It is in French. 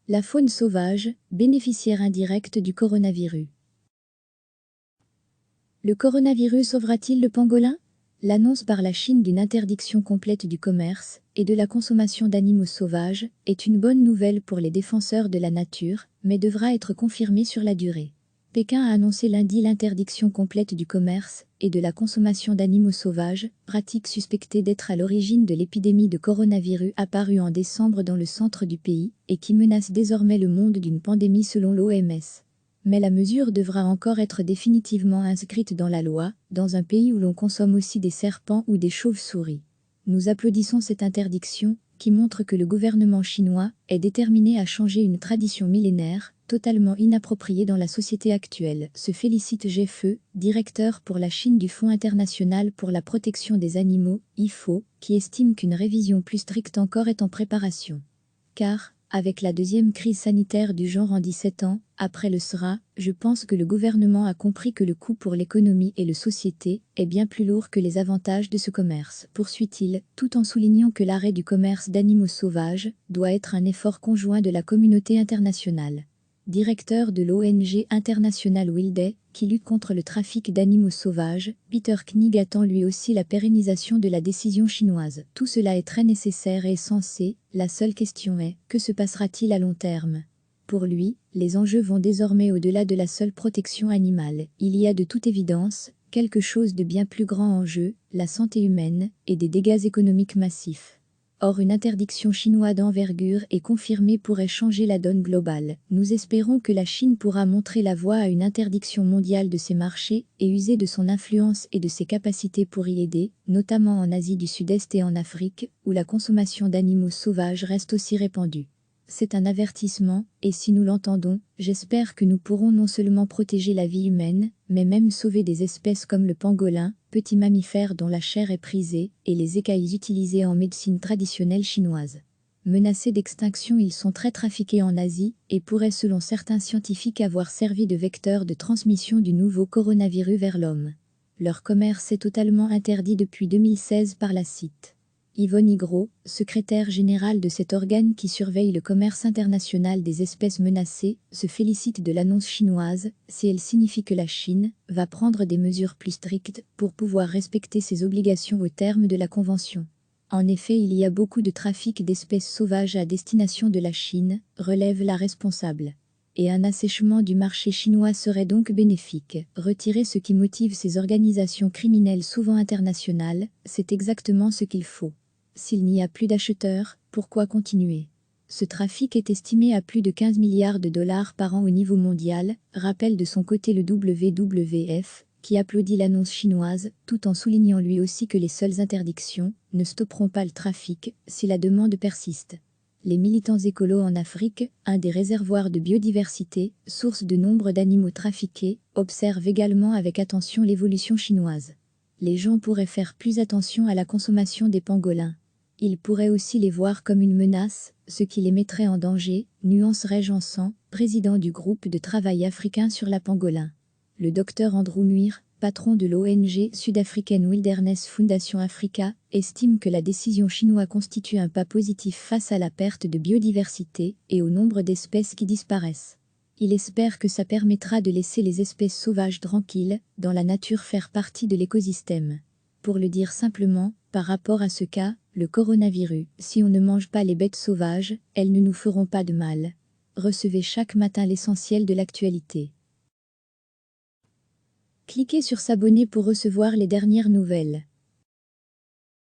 La faune sauvage, bénéficiaire indirecte du coronavirus. Le coronavirus sauvera-t-il le pangolin? L'annonce par la Chine d'une interdiction complète du commerce et de la consommation d'animaux sauvages est une bonne nouvelle pour les défenseurs de la nature, mais devra être confirmée sur la durée. Pékin a annoncé lundi l'interdiction complète du commerce et de la consommation d'animaux sauvages, pratique suspectée d'être à l'origine de l'épidémie de coronavirus apparue en décembre dans le centre du pays et qui menace désormais le monde d'une pandémie selon l'OMS. Mais la mesure devra encore être définitivement inscrite dans la loi, dans un pays où l'on consomme aussi des serpents ou des chauves-souris. Nous applaudissons cette interdiction, qui montre que le gouvernement chinois est déterminé à changer une tradition millénaire, totalement inappropriée dans la société actuelle, se félicite Zhefeu, directeur pour la Chine du Fonds international pour la protection des animaux, IFO, qui estime qu'une révision plus stricte encore est en préparation. Car, avec la deuxième crise sanitaire du genre en 17 ans, après le SRA, je pense que le gouvernement a compris que le coût pour l'économie et la société est bien plus lourd que les avantages de ce commerce, poursuit-il, tout en soulignant que l'arrêt du commerce d'animaux sauvages doit être un effort conjoint de la communauté internationale. Directeur de l'ONG internationale Wilday, qui lutte contre le trafic d'animaux sauvages, Peter Knig attend lui aussi la pérennisation de la décision chinoise. Tout cela est très nécessaire et sensé, la seule question est, que se passera-t-il à long terme? Pour lui, les enjeux vont désormais au-delà de la seule protection animale. Il y a de toute évidence quelque chose de bien plus grand en jeu, la santé humaine et des dégâts économiques massifs. Or, une interdiction chinoise d'envergure et confirmée pourrait changer la donne globale. Nous espérons que la Chine pourra montrer la voie à une interdiction mondiale de ses marchés et user de son influence et de ses capacités pour y aider, notamment en Asie du Sud-Est et en Afrique, où la consommation d'animaux sauvages reste aussi répandue. C'est un avertissement, et si nous l'entendons, j'espère que nous pourrons non seulement protéger la vie humaine, mais même sauver des espèces comme le pangolin, petit mammifère dont la chair est prisée, et les écailles utilisées en médecine traditionnelle chinoise. Menacés d'extinction, ils sont très trafiqués en Asie, et pourraient selon certains scientifiques avoir servi de vecteur de transmission du nouveau coronavirus vers l'homme. Leur commerce est totalement interdit depuis 2016 par la CITE. Yvonne Higro, secrétaire générale de cet organe qui surveille le commerce international des espèces menacées, se félicite de l'annonce chinoise, si elle signifie que la Chine va prendre des mesures plus strictes pour pouvoir respecter ses obligations au terme de la Convention. En effet, il y a beaucoup de trafic d'espèces sauvages à destination de la Chine, relève la responsable. Et un assèchement du marché chinois serait donc bénéfique. Retirer ce qui motive ces organisations criminelles souvent internationales, c'est exactement ce qu'il faut. S'il n'y a plus d'acheteurs, pourquoi continuer? Ce trafic est estimé à plus de 15 milliards de dollars par an au niveau mondial, rappelle de son côté le WWF, qui applaudit l'annonce chinoise, tout en soulignant lui aussi que les seules interdictions ne stopperont pas le trafic si la demande persiste. Les militants écolos en Afrique, un des réservoirs de biodiversité, source de nombre d'animaux trafiqués, observent également avec attention l'évolution chinoise. Les gens pourraient faire plus attention à la consommation des pangolins. Ils pourraient aussi les voir comme une menace, ce qui les mettrait en danger, nuance Jansan, président du groupe de travail africain sur la pangolin. Le docteur Andrew Muir, patron de l'ONG sud-africaine Wilderness Foundation Africa, estime que la décision chinoise constitue un pas positif face à la perte de biodiversité et au nombre d'espèces qui disparaissent. Il espère que ça permettra de laisser les espèces sauvages tranquilles, dans la nature faire partie de l'écosystème. Pour le dire simplement, par rapport à ce cas, le coronavirus, si on ne mange pas les bêtes sauvages, elles ne nous feront pas de mal. Recevez chaque matin l'essentiel de l'actualité. Cliquez sur s'abonner pour recevoir les dernières nouvelles.